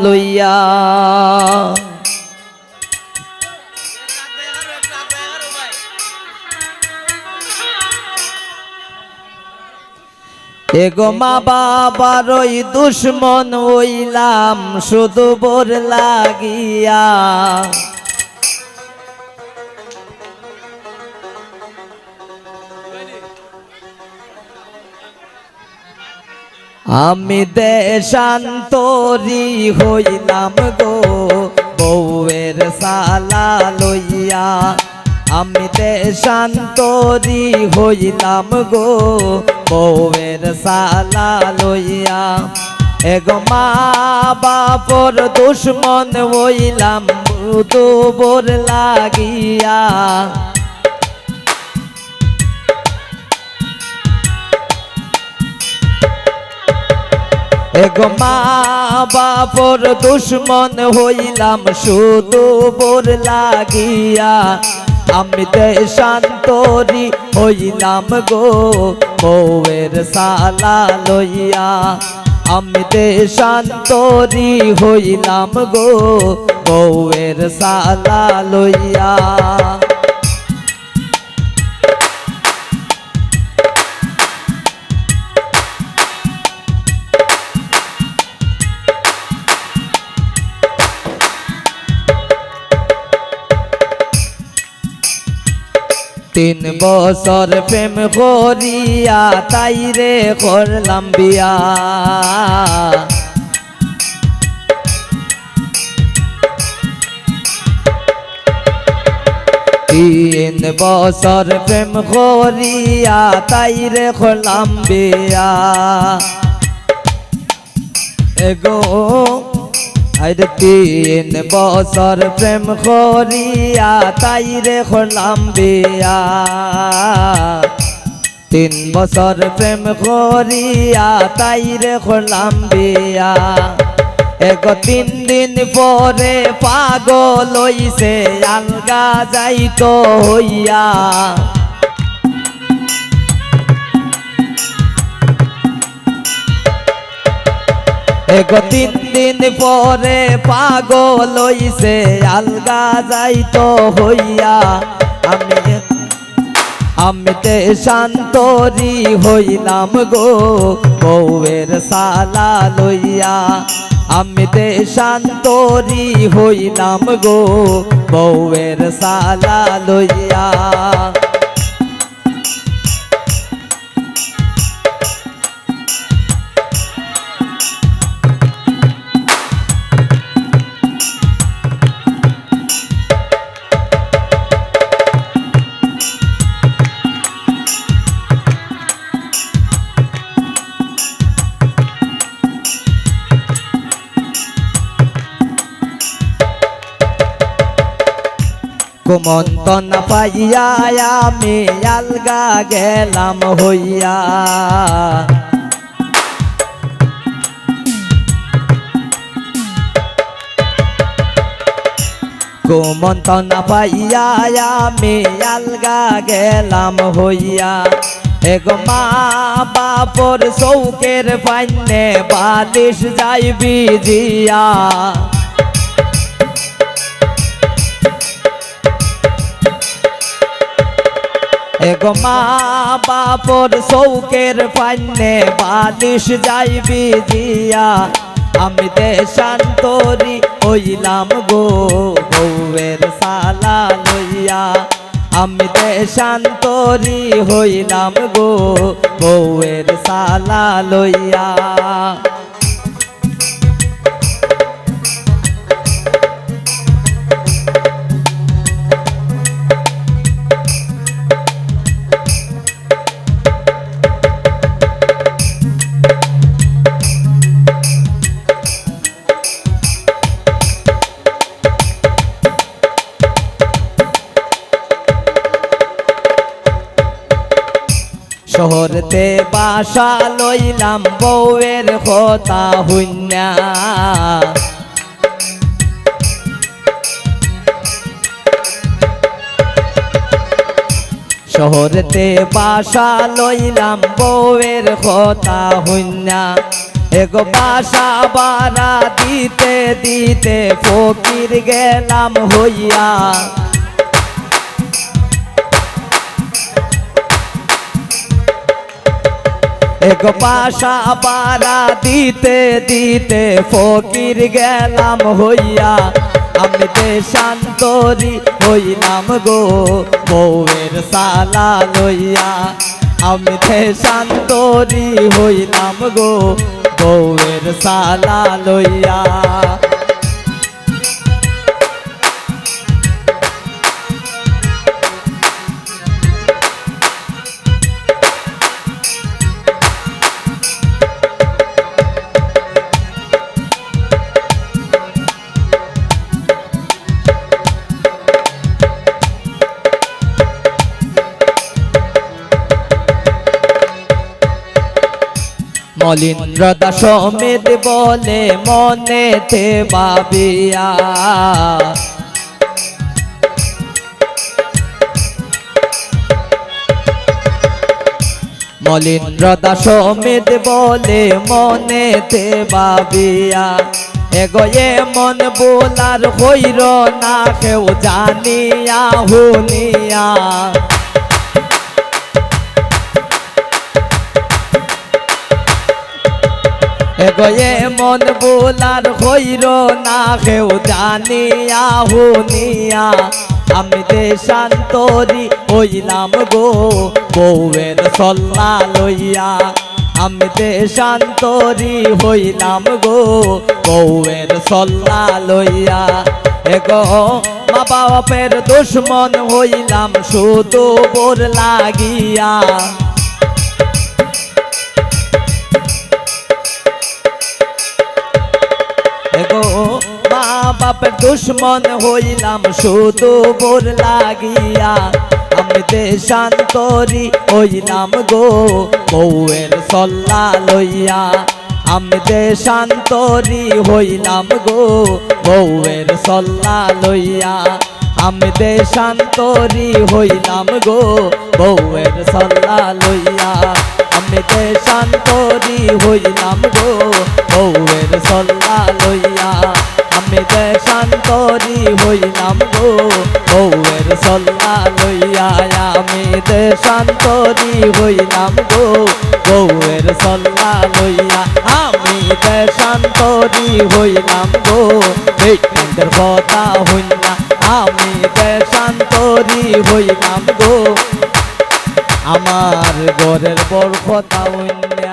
লইয়া। এগো মা বাবারই দুশ্মন হইলাম শুধু বোর লাগিয়া। আমি দেশান্তরি হইলাম গো বউয়ের সালা লইয়া। আমি দেশান্তরি হইলাম গো বউয়ের সালা লইয়া। এগো মা বাপর দুশ্মন হইলাম শুধু বোর লাগিয়া। এগো মা বাপর দুশ্মন হইলাম শুধু বোর লাগিয়া। আমি দেশান্তরি হইলাম গো বউয়ের সালা লইয়া। আমি দেশান্তরি হইলাম গো বউয়ের সালা লইয়া। 3 বছর প্রেম করিয়া তাইরে করলাম বিয়া। 3 বছর প্রেম করিয়া তাইরে করলাম বিয়া। এগো আইরে 3 বছর প্রেম করিয়া তাইরে করলাম বিয়া। 3 বছর প্রেম করিয়া তাইরে করলাম বিয়া। এগো 3 দিন পরে পাগল হইছে আলগা যাইতো হইয়া। এগো 3 দিন পরে পাগল হইছে আলগা যাইতো হইয়া। আমি দেশান্তরি হইলাম গো বউয়ের সালা লইয়া। আমি দেশান্তরি হইলাম গো বউয়ের সালা লইয়া। কুমন্তনা পাইয়া আমি আলগা গেলাম হইয়া। কুমন্তনা পাইয়া আমি আলগা গেলাম হইয়া। এগো মা বাপর চৌকের পাইনে বালিশ যাইবি জিয়া। এগো মা বাপর চৌকের পাইনে বালিশ যাইবি জিয়া। আমি দেশান্তরি হইলাম গো বউয়ের সালা লইয়া। আমি দেশান্তরি হইলাম গো বউয়ের সালা লইয়া। শহরতে বাসা লইলাম বউয়ের কথা হইনা। শহরতে বাসা লইলাম বউয়ের কথা হইনা। এগো বাসা বাড়া দিতে দিতে ফকির গেলাম হইয়া এগো বাসা বাড়া দিতে দিতে ফকির গেলাম হইয়া আমি দেশান্তরি হইলাম গো বউয়ের সালা লইয়া আমি দেশান্তরি হইলাম গো বউয়ের সালা লইয়া মলিন্দ্র দাস সমেত বলে মনেতে ভাবিয়া মলিন্দ্র দাস সমেত বলে মনেতে ভাবিয়া এগো এমন বোলার হইর না কেউ জানিয়া হুনিয়া এগো এমন বোলার হইর না কেউ জানিয়া হুনিয়া আমি দেশান্তরি হইলাম গো বউয়ের সল্লা লইয়া আমি দেশান্তরি হইলাম গো বউয়ের সল্লা লইয়া এগো মা বাপের দুশ্মন হইলাম শুধু বোর লাগিয়া এগো মা বাপের দুশ্মন হইলাম শুধু বোর লাগিয়া আমি দেশান্তরি হইলাম গো বউয়ের সল্লা লইয়া আমি দেশান্তরি হইলাম গো বউয়ের সল্লা লইয়া আমি দেশান্তরি হইলাম গো বউয়ের সল্লা লইয়া আমি দেশান্তরি হইলাম গো বউয়ের সল্লা লইয়া আমি দেশান্তরি হইলাম গো বউয়ের সল্লা লইয়া আমি দেশান্তরি হইলাম গো বউয়ের সল্লা লইয়া আমি দেশান্তরি হইলাম গো বেটার কথা হইনা আমি দেশান্তরি হইলাম গো আমার ঘরের বড় কথা হইনা